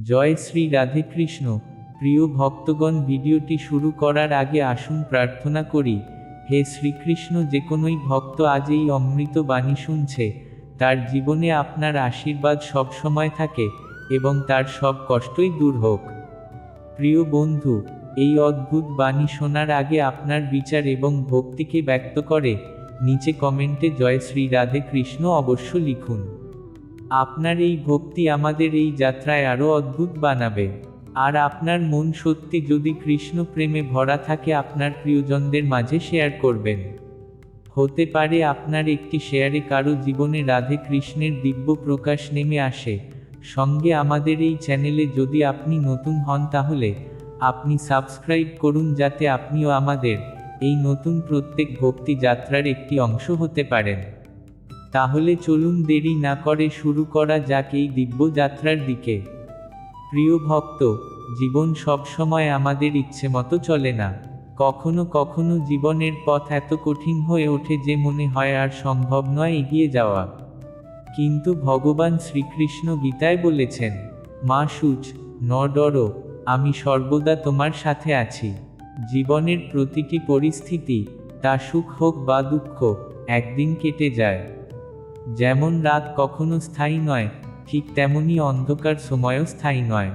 জয় শ্রী রাধে কৃষ্ণ। প্রিয় ভক্তগণ, ভিডিওটি শুরু করার আগে আসুন প্রার্থনা করি। হে শ্রীকৃষ্ণ, যে কোনোই ভক্ত আজ এই অমৃত বাণী শুনছে, তার জীবনে আপনার আশীর্বাদ সবসময় থাকে এবং তার সব কষ্টই দূর হোক। প্রিয় বন্ধু, এই অদ্ভুত বাণী শোনার আগে আপনার বিচার এবং ভক্তিকে ব্যক্ত করে নিচে কমেন্টে জয় শ্রী রাধে কৃষ্ণ অবশ্য লিখুন। আপনার এই ভক্তি আমাদের এই যাত্রায় আরও অদ্ভুত বানাবে। আর আপনার মন সত্যি যদি কৃষ্ণ প্রেমে ভরা থাকে, আপনার প্রিয়জনদের মাঝে শেয়ার করবেন। হতে পারে আপনার একটি শেয়ারে কারো জীবনে রাধে কৃষ্ণের দিব্য প্রকাশ নেমে আসে। সঙ্গে আমাদের এই চ্যানেলে যদি আপনি নতুন হন, তাহলে আপনি সাবস্ক্রাইব করুন, যাতে আপনিও আমাদের এই নতুন প্রত্যেক ভক্তি যাত্রার একটি অংশ হতে পারেন। তাহলে চলুন দেরি না করে শুরু করা যাক এই দিব্য যাত্রার দিকে। প্রিয় ভক্ত, জীবন সবসময় আমাদের ইচ্ছে মতো চলে না। কখনো কখনো জীবনের পথ এত কঠিন হয়ে ওঠে যে মনে হয় আর সম্ভব নয় এগিয়ে যাওয়া। কিন্তু ভগবান শ্রীকৃষ্ণ গীতায় বলেছেন, মা শুচ ন ডরো, আমি সর্বদা তোমার সাথে আছি। জীবনের প্রতিটি পরিস্থিতি, তা সুখ হোক বা দুঃখ, একদিন কেটে যায়। যেমন রাত কখনো স্থায়ী নয়, ঠিক তেমনি অন্ধকার সময়ও স্থায়ী নয়।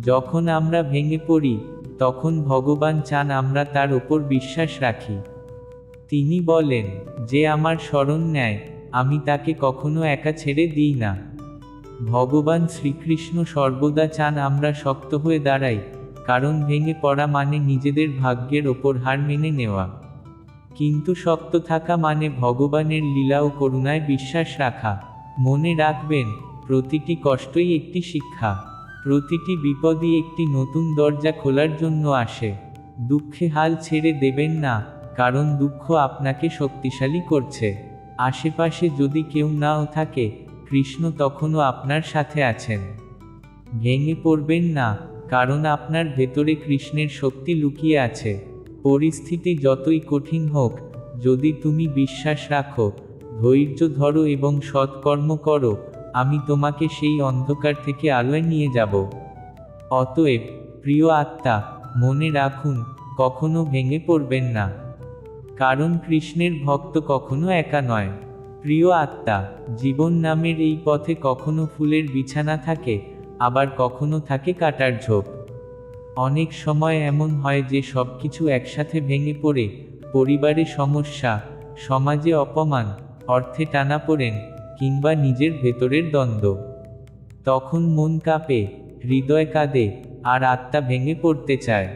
যখন আমরা ভেঙে পড়ি, তখন ভগবান চান আমরা তার ওপর বিশ্বাস রাখি। তিনি বলেন, যে আমার শরণ নেয়, আমি তাকে কখনো একা ছেড়ে দিই না। ভগবান শ্রীকৃষ্ণ সর্বদা চান আমরা শক্ত হয়ে দাঁড়াই, কারণ ভেঙে পড়া মানে নিজেদের ভাগ্যের ওপর হার মেনে নেওয়া। কিন্তু শক্ত থাকা মানে ভগবানের লীলা ও করুণায় বিশ্বাস রাখা। মনে রাখবেন, প্রতিটি কষ্টই একটি শিক্ষা, প্রতিটি বিপদই একটি নতুন দরজা খোলার জন্য আসে। দুঃখে হাল ছেড়ে দেবেন না, কারণ দুঃখ আপনাকে শক্তিশালী করছে। আশেপাশে যদি কেউ নাও থাকে, কৃষ্ণ তখনও আপনার সাথে আছেন। ভেঙে পড়বেন না, কারণ আপনার ভেতরে কৃষ্ণের শক্তি লুকিয়ে আছে। পরিস্থিতি যতই কঠিন হোক, যদি তুমি বিশ্বাস রাখো, ধৈর্য ধরো এবং সৎকর্ম করো, আমি তোমাকে সেই অন্ধকার থেকে আলোয় নিয়ে যাব। অতএব প্রিয় আত্মা, মনে রাখুন, কখনো ভেঙে পড়বেন না, কারণ কৃষ্ণের ভক্ত কখনো একা নয়। প্রিয় আত্মা, জীবন নামের এই পথে কখনো ফুলের বিছানা থাকে, আবার কখনো থাকে কাটার ঝোপ। অনেক সময় এমন হয় যে সবকিছু একসাথে ভেঙে পড়ে, পরিবারে সমস্যা, সমাজে অপমান, অর্থে টানাপোড়েন, কিংবা নিজের ভেতরের দ্বন্দ্ব। তখন মন কাঁপে, হৃদয় কাঁদে, আর আত্মা ভেঙে পড়তে চায়।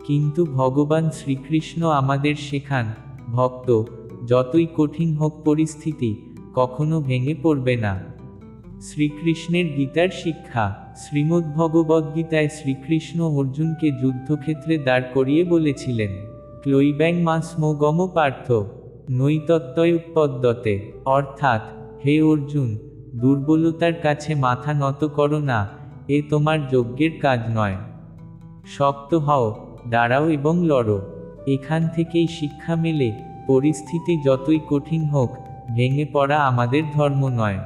কিন্তু ভগবান শ্রীকৃষ্ণ আমাদের শেখান, ভক্ত, যতই কঠিন হোক পরিস্থিতি, কখনো ভেঙে পড়বে না। শ্রীকৃষ্ণের গীতার শিক্ষা। শ্রীমদ্ভগবদ্গীতায় শ্রীকৃষ্ণ অর্জুনকে যুদ্ধক্ষেত্রে দাঁড় করিয়ে বলেছিলেন, ক্লৈব্যাং মাসমো গম পার্থ নৈতত্ত্বয়ুপপদ্যতে, অর্থাৎ, হে অর্জুন, দুর্বলতার কাছে মাথা নত করো না, এ তোমার যজ্ঞের কাজ নয়। শক্ত হও, দাঁড়াও এবং লড়ো। এখান থেকেই শিক্ষা মেলে, পরিস্থিতি যতই কঠিন হোক, ভেঙে পড়া আমাদের ধর্ম নয়।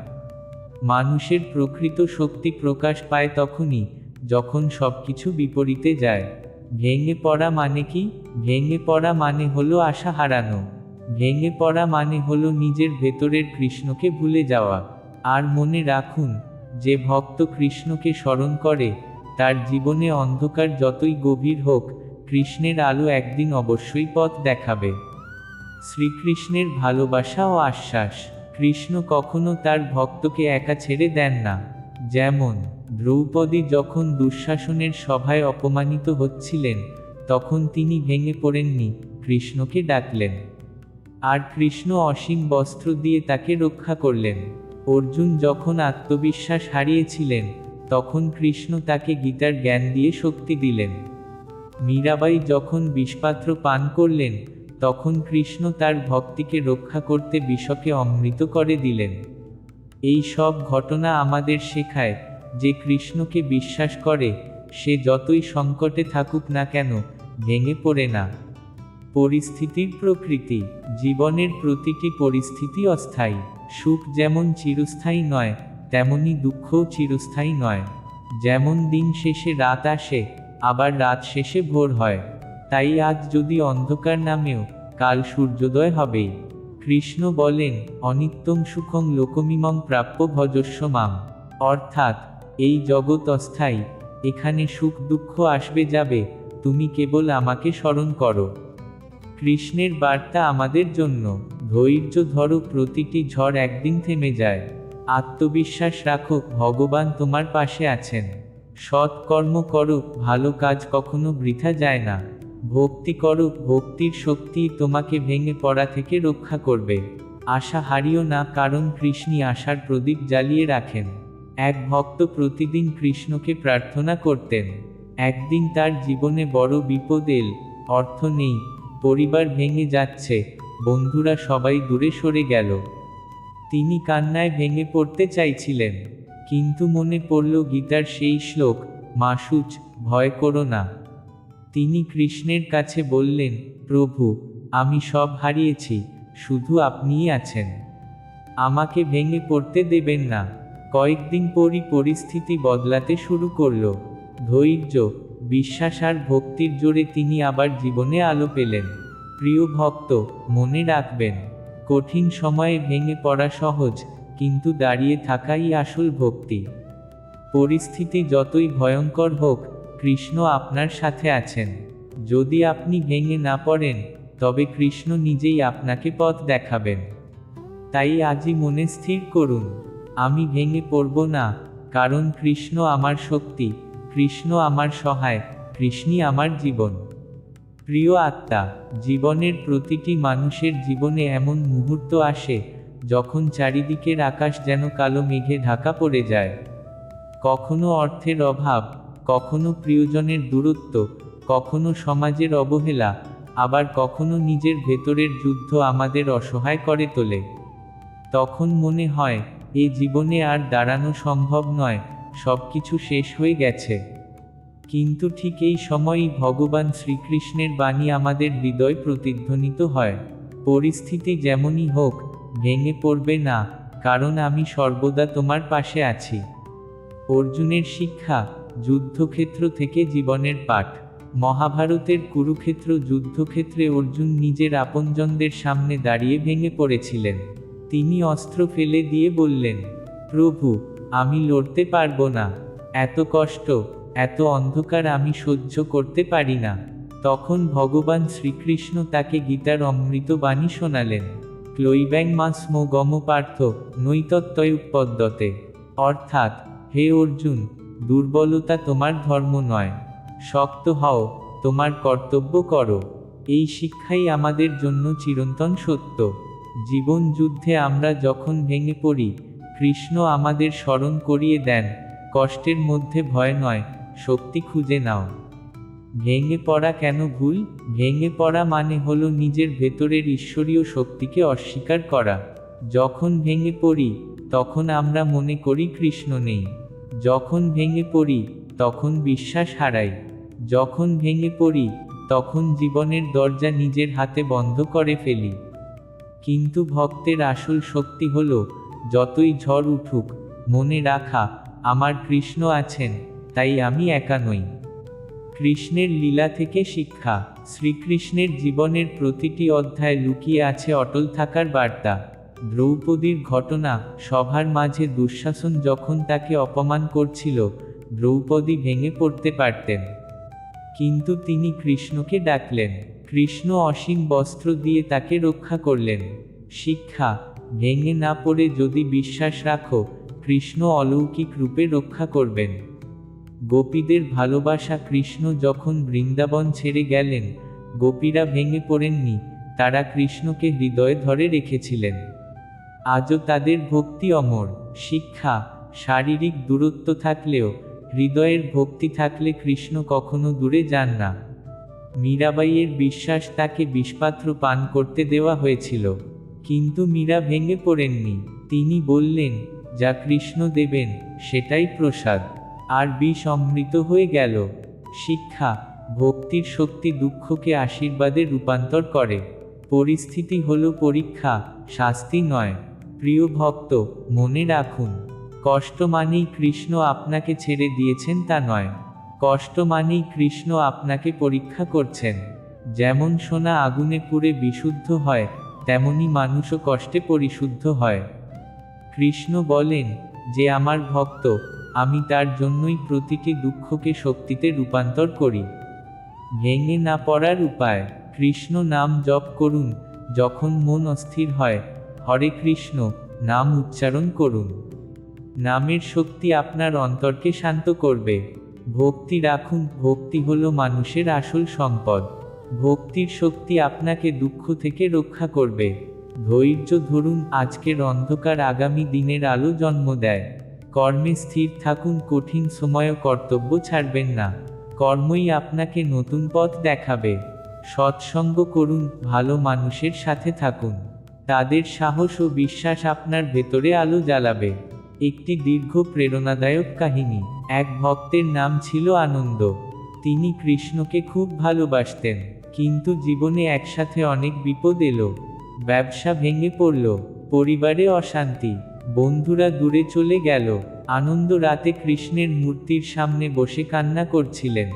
মানুষের প্রকৃত শক্তি প্রকাশ পায় তখনই, যখন সবকিছু বিপরীতে যায়। ভেঙে পড়া মানে কি? ভেঙে পড়া মানে হলো আশা হারানো। ভেঙে পড়া মানে হলো নিজের ভেতরের কৃষ্ণকে ভুলে যাওয়া। আর মনে রাখুন, যে ভক্ত কৃষ্ণকে স্মরণ করে, তার জীবনে অন্ধকার যতই গভীর হোক, কৃষ্ণের আলো একদিন অবশ্যই পথ দেখাবে। শ্রীকৃষ্ণের ভালোবাসা ও আশ্বাস। কৃষ্ণ কখনো তার ভক্তকে একা ছেড়ে দেন না। যেমন, দ্রৌপদী যখন দুঃশাসনের সভায় অপমানিত হচ্ছিলেন, তখন তিনি ভেঙে পড়েননি, কৃষ্ণকে ডাকলেন। আর কৃষ্ণ অসীম বস্ত্র দিয়ে তাকে রক্ষা করলেন। অর্জুন যখন আত্মবিশ্বাস হারিয়েছিলেন, তখন কৃষ্ণ তাকে গীতার জ্ঞান দিয়ে শক্তি দিলেন। মীরাবাই যখন বিষপাত্র পান করলেন, তখন কৃষ্ণ তার ভক্তিকে রক্ষা করতে বিষকে অমৃত করে দিলেন। এই সব ঘটনা আমাদের শেখায় যে কৃষ্ণকে বিশ্বাস করে, সে যতই সংকটে থাকুক না কেন, ভেঙে পড়ে না। পরিস্থিতির প্রকৃতি। জীবনের প্রতিটি পরিস্থিতি অস্থায়ী। সুখ যেমন চিরস্থায়ী নয়, তেমনি দুঃখও চিরস্থায়ী নয়। যেমন দিন শেষে রাত আসে, আবার রাত শেষে ভোর হয়, তাই আজ যদি অন্ধকার নামেও কাল সূর্যোদয় হবেই। কৃষ্ণ বলেন, অনিত্যং সুখং লোকমিমং প্রাপ্য ভজস্ব মাম। অর্থাৎ, এই জগৎ অস্থায়ী, এখানে সুখ দুঃখ আসবে যাবে, তুমি কেবল আমাকে স্মরণ করো। কৃষ্ণের বার্তা আমাদের জন্য, ধৈর্য ধরো, প্রতিটি ঝড় একদিন থেমে যায়। আত্মবিশ্বাস রাখো, ভগবান তোমার পাশে আছেন। সৎ কর্ম করো, ভালো কাজ কখনো বৃথা যায় না। ভক্তি করো, ভক্তির শক্তিই তোমাকে ভেঙে পড়া থেকে রক্ষা করবে। আশা হারিও না, কারণ কৃষ্ণই আশার প্রদীপ জ্বালিয়ে রাখেন। এক ভক্ত প্রতিদিন কৃষ্ণকে প্রার্থনা করতেন। একদিন তার জীবনে বড় বিপদ এল, অর্থ নেই, পরিবার ভেঙে যাচ্ছে, বন্ধুরা সবাই দূরে সরে গেল। তিনি কান্নায় ভেঙে পড়তে চাইছিলেন, কিন্তু মনে পড়ল গীতার সেই শ্লোক, মাসুচ, ভয় করো না। তিনি কৃষ্ণের কাছে বললেন, প্রভু, আমি সব হারিয়েছি, শুধু আপনিই আছেন, আমাকে ভেঙে পড়তে দেবেন না। কয়েকদিন পরই পরিস্থিতি বদলাতে শুরু করল। ধৈর্য, বিশ্বাস আর ভক্তির জোরে তিনি আবার জীবনে আলো পেলেন। প্রিয় ভক্ত, মনে রাখবেন, কঠিন সময়ে ভেঙে পড়া সহজ, কিন্তু দাঁড়িয়ে থাকাই আসল ভক্তি। পরিস্থিতি যতই ভয়ঙ্কর হোক, কৃষ্ণ আপনার সাথে আছেন। যদি আপনি ভেঙে না পড়েন, তবে কৃষ্ণ নিজেই আপনাকে পথ দেখাবেন। তাই আজই মনে স্থির করুন, আমি ভেঙে পড়ব না, কারণ কৃষ্ণ আমার শক্তি, কৃষ্ণ আমার সহায়, কৃষ্ণই আমার জীবন। প্রিয় আত্মা, জীবনের প্রতিটি মানুষের জীবনে এমন মুহূর্ত আসে, যখন চারিদিকের আকাশ যেন কালো মেঘে ঢাকা পড়ে যায়। কখনো অর্থের অভাব, কখনো প্রিয়জনের দূরত্ব, কখনো সমাজের অবহেলা, আবার কখনো নিজের ভেতরের যুদ্ধ আমাদের অসহায় করে তোলে। তখন মনে হয়, এ জীবনে আর দাঁড়ানো সম্ভব নয়, সবকিছু শেষ হয়ে গেছে। কিন্তু ঠিক এই সময়ই ভগবান শ্রীকৃষ্ণের বাণী আমাদের হৃদয় প্রতিধ্বনিত হয়, পরিস্থিতি যেমনই হোক, ভেঙে পড়বে না, কারণ আমি সর্বদা তোমার পাশে আছি। অর্জুনের শিক্ষা, যুদ্ধক্ষেত্র থেকে জীবনের পাঠ। মহাভারতের কুরুক্ষেত্র যুদ্ধক্ষেত্রে অর্জুন নিজের আপনজনদের সামনে দাঁড়িয়ে ভেঙে পড়েছিলেন। তিনি অস্ত্র ফেলে দিয়ে বললেন, প্রভু, আমি লড়তে পারবো না, এত কষ্ট, এত অন্ধকার আমি সহ্য করতে পারি না। তখন ভগবান শ্রীকৃষ্ণ তাকে গীতার অমৃত বাণী শোনালেন, ক্লৈব্যাং মাস মো গম পার্থ নৈতত্ত্বয়ুপপদ্যতে। অর্থাৎ, হে অর্জুন, দুর্বলতা তোমার ধর্ম নয়, শক্ত হও, তোমার কর্তব্য করো। এই শিক্ষাই আমাদের জন্য চিরন্তন সত্য। জীবন যুদ্ধে আমরা যখন ভেঙে পড়ি, কৃষ্ণ আমাদের স্মরণ করিয়ে দেন, কষ্টের মধ্যে ভয় নয়, শক্তি খুঁজে নাও। ভেঙে পড়া কেন ভুল? ভেঙে পড়া মানে হলো নিজের ভেতরের ঈশ্বরীয় শক্তিকে অস্বীকার করা। যখন ভেঙে পড়ি, তখন আমরা মনে করি কৃষ্ণ নেই। যখন ভেঙে পড়ি, তখন বিশ্বাস হারাই। যখন ভেঙে পড়ি, তখন জীবনের দরজা নিজের হাতে বন্ধ করে ফেলি। কিন্তু ভক্তের আসল শক্তি হলো, যতই ঝড় উঠুক, মনে রাখা, আমার কৃষ্ণ আছেন, তাই আমি একা নই। কৃষ্ণের লীলা থেকে শিক্ষা। শ্রীকৃষ্ণের জীবনের প্রতিটি অধ্যায় লুকিয়ে আছে অটল থাকার বার্তা। দ্রৌপদীর ঘটনা, সভার মাঝে দুঃশাসন যখন তাকে অপমান করছিল, দ্রৌপদী ভেঙে পড়তে পারতেন, কিন্তু তিনি কৃষ্ণকে ডাকলেন। কৃষ্ণ অসীম বস্ত্র দিয়ে তাকে রক্ষা করলেন। শিক্ষা, ভেঙে না পড়ে যদি বিশ্বাস রাখো, কৃষ্ণ অলৌকিক রূপে রক্ষা করবেন। গোপীদের ভালোবাসা। কৃষ্ণ যখন বৃন্দাবন ছেড়ে গেলেন, গোপীরা ভেঙে পড়েননি, তারা কৃষ্ণকে হৃদয়ে ধরে রেখেছিলেন। আজও তাদের ভক্তি অমর। শিক্ষা, শারীরিক দূরত্ব থাকলেও হৃদয়ের ভক্তি থাকলে কৃষ্ণ কখনো দূরে যান না। মীরাবাইয়ের বিশ্বাস, তাকে বিষপাত্র পান করতে দেওয়া হয়েছিল, কিন্তু মীরা ভেঙে পড়েননি। তিনি বললেন, যা কৃষ্ণ দেবেন সেটাই প্রসাদ, আর বিষ অমৃত হয়ে গেল। শিক্ষা, ভক্তির শক্তি দুঃখকে আশীর্বাদে রূপান্তর করে। পরিস্থিতি হলো পরীক্ষা, শাস্তি নয়। প্রিয় ভক্ত, মনে রাখুন, কষ্ট মানেই কৃষ্ণ আপনাকে ছেড়ে দিয়েছেন তা নয়। কষ্ট মানেই কৃষ্ণ আপনাকে পরীক্ষা করছেন। যেমন সোনা আগুনে পুড়ে বিশুদ্ধ হয়, তেমনি মানুষও কষ্টে পরিশুদ্ধ হয়। কৃষ্ণ বলেন, যে আমার ভক্ত, আমি তার জন্যই প্রতিটি দুঃখকে শক্তিতে রূপান্তর করি। ভেঙে না পড়ার উপায়। কৃষ্ণ নাম জপ করুন। যখন মন অস্থির হয়, হরে কৃষ্ণ নাম উচ্চারণ করুন। নামের শক্তি আপনার অন্তরকে শান্ত করবে। ভক্তি রাখুন। ভক্তি হলো মানুষের আসল সম্পদ। ভক্তির শক্তি আপনাকে দুঃখ থেকে রক্ষা করবে। ধৈর্য ধরুন। আজকের অন্ধকার আগামী দিনের আলো জন্ম দেয়। কর্মে স্থির থাকুন। কঠিন সময়েও কর্তব্য ছাড়বেন না। কর্মই আপনাকে নতুন পথ দেখাবে। সৎসঙ্গ করুন। ভালো মানুষের সাথে থাকুন। তাদের সাহস ও বিশ্বাস আপনার ভেতরে আলো জ্বালাবে। একটি দীর্ঘ প্রেরণাদায়ক কাহিনী। এক ভক্তের নাম ছিল আনন্দ। তিনি কৃষ্ণকে খুব ভালোবাসতেন, কিন্তু জীবনে একসাথে অনেক বিপদ এলো। ব্যবসা ভেঙে পড়ল, পরিবারে অশান্তি, বন্ধুরা দূরে চলে গেল। আনন্দ রাতে কৃষ্ণের মূর্তির সামনে বসে কান্না করছিলেন।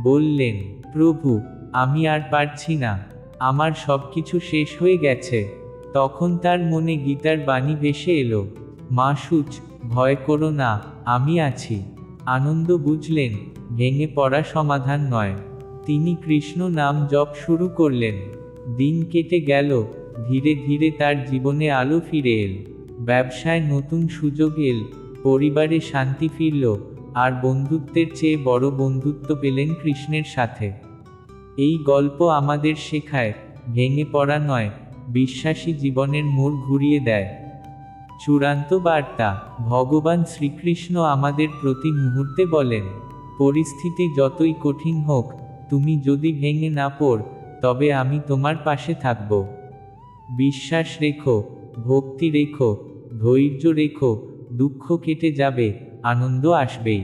বললেন, প্রভু, আমি আর পারছি না, আমার সবকিছু শেষ হয়ে গেছে। তখন তার মনে গীতার বাণী ভেসে এলো, মা সুচ, ভয় করো না, আমি আছি। আনন্দ বুঝলেন, ভেঙে পড়া সমাধান নয়। তিনি কৃষ্ণ নাম জপ শুরু করলেন। দিন কেটে গেল, ধীরে ধীরে তার জীবনে আলো ফিরে এল। ব্যবসায় নতুন সুযোগ এল, পরিবারে শান্তি ফিরল, আর বন্ধুত্বের চেয়ে বড় বন্ধুত্ব পেলেন কৃষ্ণের সাথে। এই গল্প আমাদের শেখায়, ভেঙে পড়া নয়, বিশ্বাসী জীবনের মোড় ঘুরিয়ে দেয়। চূড়ান্ত বার্তা। ভগবান শ্রীকৃষ্ণ আমাদের প্রতি মুহূর্তে বলেন, পরিস্থিতি যতই কঠিন হোক, তুমি যদি ভেঙে না পড়ো, তবে আমি তোমার পাশে থাকব। বিশ্বাস রেখো, ভক্তি রেখো, ধৈর্য রেখো, দুঃখ কেটে যাবে, আনন্দ আসবেই।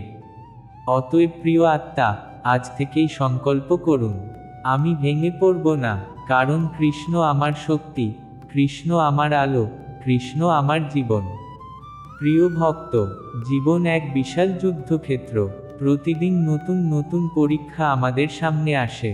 অতএব প্রিয় আত্মা, আজ থেকেই সংকল্প করুন, আমি ভেঙে পড়ব না, কারণ কৃষ্ণ আমার শক্তি, কৃষ্ণ আমার আলো, কৃষ্ণ আমার জীবন। প্রিয় ভক্ত, জীবন এক বিশাল যুদ্ধক্ষেত্র। প্রতিদিন নতুন নতুন পরীক্ষা আমাদের সামনে আসে।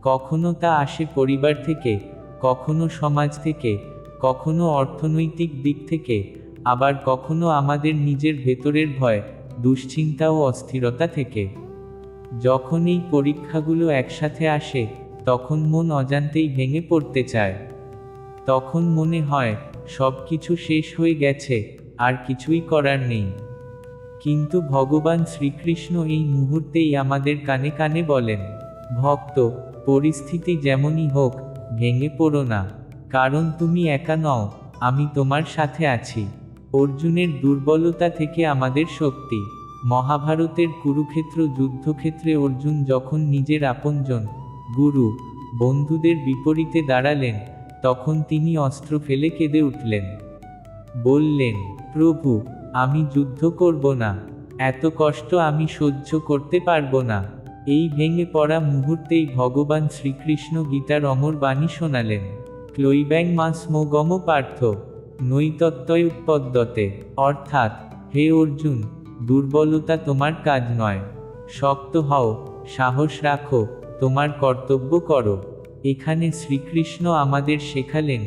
কখনো তা আসে পরিবার থেকে, কখনো সমাজ থেকে, কখনো অর্থনৈতিক দিক থেকে, আবার কখনো আমাদের নিজের ভেতরের ভয়, দুশ্চিন্তা ও অস্থিরতা থেকে। যখন এই পরীক্ষাগুলো একসাথে আসে, তখন মন অজান্তেই ভেঙে পড়তে চায়। তখন মনে হয়, সব কিছু শেষ হয়ে গেছে, আর কিছুই করার নেই। কিন্তু ভগবান শ্রীকৃষ্ণ এই মুহূর্তেই আমাদের কানে কানে বলেন, ভক্ত, পরিস্থিতি যেমনই হোক, ভেঙে পড়ো না, কারণ তুমি একা নও, আমি তোমার সাথে আছি। অর্জুনের দুর্বলতা থেকে আমাদের শক্তি। মহাভারতের কুরুক্ষেত্র যুদ্ধক্ষেত্রে অর্জুন যখন নিজের আপনজন, গুরু, বন্ধুদের বিপরীতে দাঁড়ালেন, তখন তিনি অস্ত্র ফেলে কেঁদে উঠলেন। বললেন, প্রভু, আমি যুদ্ধ করব না, এত কষ্ট আমি সহ্য করতে পারব না। এই ভেঙে পড়া মুহূর্তেই ভগবান শ্রীকৃষ্ণ গীতার অমর বাণী শোনালেন, ক্লৈব্যাং মাসমোগম পার্থ, নৈতত্ত্বয় উৎপদ্যতে। অর্থাৎ, হে অর্জুন, দুর্বলতা তোমার কাজ নয়। শক্ত হও, সাহস রাখো, তোমার কর্তব্য করো। এখানে শ্রীকৃষ্ণ আমাদের শেখালেন,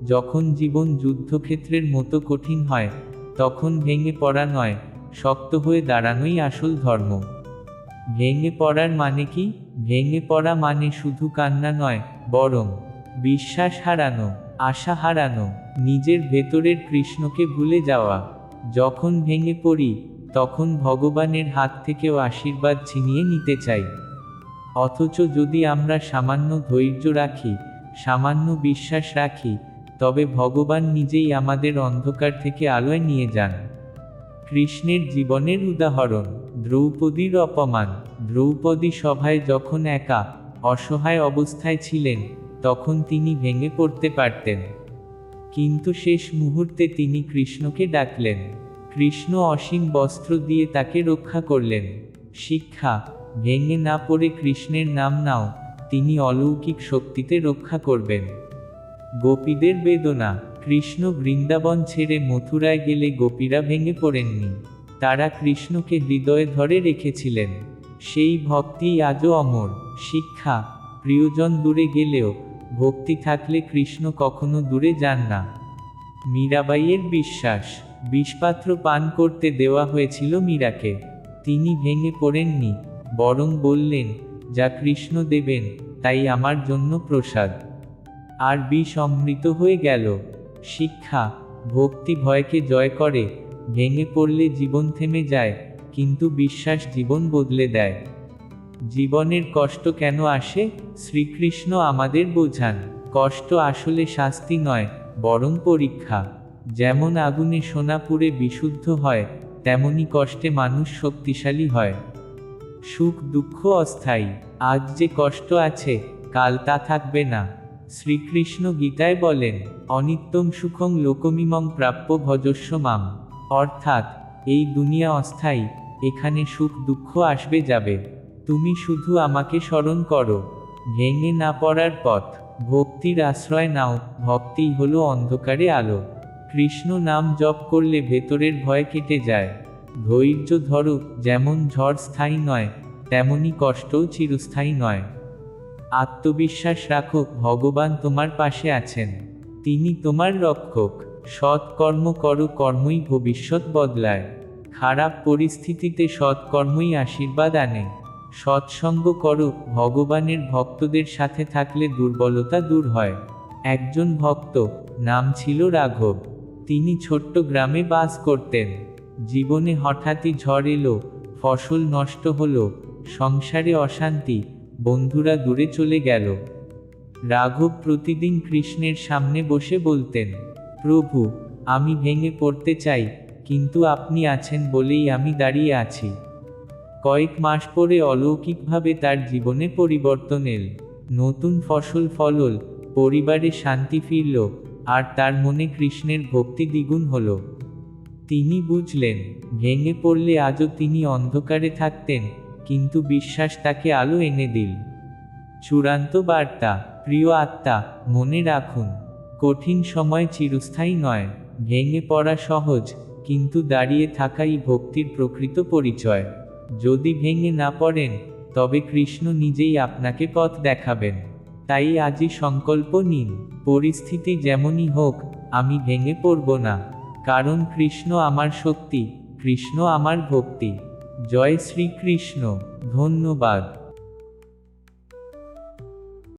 যখন জীবন যুদ্ধক্ষেত্রের মতো কঠিন হয়, তখন ভেঙে পড়া নয়, শক্ত হয়ে দাঁড়ানোই আসল ধর্ম। ভেঙে পড়ার মানে কি? ভেঙে পড়া মানে শুধু কান্না নয়, বরং বিশ্বাস হারানো, আশা হারানো, নিজের ভেতরের কৃষ্ণকে ভুলে যাওয়া। যখন ভেঙে পড়ি, তখন ভগবানের হাত থেকেও আশীর্বাদ ছিনিয়ে নিতে চাই। অথচ যদি আমরা সামান্য ধৈর্য রাখি, সামান্য বিশ্বাস রাখি, তবে ভগবান নিজেই আমাদের অন্ধকার থেকে আলোয় নিয়ে যান। কৃষ্ণের জীবনের উদাহরণ, দ্রৌপদীর অপমান। দ্রৌপদী সভায় যখন একা, অসহায় অবস্থায় ছিলেন, তখন তিনি ভেঙে পড়তে পারতেন। কিন্তু শেষ মুহূর্তে তিনি কৃষ্ণকে ডাকলেন। কৃষ্ণ অসীম বস্ত্র দিয়ে তাকে রক্ষা করলেন। শিক্ষা, ভেঙে না পড়ে কৃষ্ণের নাম নাও, তিনি অলৌকিক শক্তিতে রক্ষা করবেন। গোপীদের বেদনা। কৃষ্ণ বৃন্দাবন ছেড়ে মথুরায় গেলে গোপীরা ভেঙে পড়েননি। তারা কৃষ্ণকে হৃদয়ে ধরে রেখেছিলেন। সেই ভক্তিই আজও অমর। শিক্ষা: প্রিয়জন দূরে গেলেও ভক্তি থাকলে কৃষ্ণ কখনো দূরে যান না। মীরাবাইয়ের বিশ্বাস: বিষপাত্র পান করতে দেওয়া হয়েছিল মীরাকে। তিনি ভেঙে পড়েননি, বরং বললেন, যা কৃষ্ণ দেবেন তাই আমার জন্য প্রসাদ। আর বিষ অমৃত হয়ে গেল। শিক্ষা: ভক্তি ভয়কে জয় করে। ভেঙে পড়লে জীবন থেমে যায়, কিন্তু বিশ্বাস জীবন বদলে দেয়। জীবনের কষ্ট কেন আসে? শ্রীকৃষ্ণ আমাদের বোঝান, কষ্ট আসলে শাস্তি নয়, বরং পরীক্ষা। যেমন আগুনে সোনা পুড়ে বিশুদ্ধ হয়, তেমনি কষ্টে মানুষ শক্তিশালী হয়। সুখ দুঃখ অস্থায়ী। আজ যে কষ্ট আছে, কাল তা থাকবে না। শ্রীকৃষ্ণ গীতায় বলেন, অনিত্যং সুখং লোকমিমং প্রাপ্য ভজস্ব মাম। অর্থাৎ, এই দুনিয়া অস্থায়ী, এখানে সুখ দুঃখ আসবে যাবে। তুমি শুধু আমাকে স্মরণ করো। ভেঙে না পড়ার পথ: ভক্তির আশ্রয় নাও। ভক্তিই হলো অন্ধকারে আলো। কৃষ্ণ নাম জপ করলে ভেতরের ভয় কেটে যায়। ধৈর্য ধরো, যেমন ঝড় স্থায়ী নয়, তেমনি কষ্টও চিরস্থায়ী নয়। আত্মবিশ্বাস রাখো, ভগবান তোমার পাশে আছেন। তিনি তোমার রক্ষক। সৎ কর্ম করো, কর্মই ভবিষ্যৎ বদলায়। খারাপ পরিস্থিতিতে সৎকর্মই আশীর্বাদ আনে। সৎসঙ্গ করো, ভগবানের ভক্তদের সাথে থাকলে দুর্বলতা দূর হয়। একজন ভক্ত, নাম ছিল রাঘব। তিনি ছোট্ট গ্রামে বাস করতেন। জীবনে হঠাৎই ঝড় এলো, ফসল নষ্ট হলো, সংসারে অশান্তি, বন্ধুরা দূরে চলে গেল। রাঘব প্রতিদিন কৃষ্ণের সামনে বসে বলতেন, প্রভু, আমি ভেঙে পড়তে চাই, কিন্তু আপনি আছেন বলেই আমি দাঁড়িয়ে আছি। কয়েক মাস পরে অলৌকিকভাবে তার জীবনে পরিবর্তন এল। নতুন ফসল ফলল, পরিবারে শান্তি ফিরল, আর তার মনে কৃষ্ণের ভক্তি দ্বিগুণ হল। তিনি বুঝলেন, ভেঙে পড়লে আজও তিনি অন্ধকারে থাকতেন, কিন্তু বিশ্বাস তাকে আলো এনে দিল। চূড়ান্ত বার্তা: প্রিয় আত্মা, মনে রাখুন, কঠিন সময় চিরস্থায়ী নয়। ভেঙে পড়া সহজ, কিন্তু দাঁড়িয়ে থাকাই ভক্তির প্রকৃত পরিচয়। যদি ভেঙে না পড়েন, তবে কৃষ্ণ নিজেই আপনাকে পথ দেখাবেন। তাই আজই সংকল্প নিন, পরিস্থিতি যেমনই হোক, আমি ভেঙে পড়ব না। কারণ কৃষ্ণ আমার শক্তি, কৃষ্ণ আমার ভক্তি। জয় শ্রীকৃষ্ণ। ধন্যবাদ।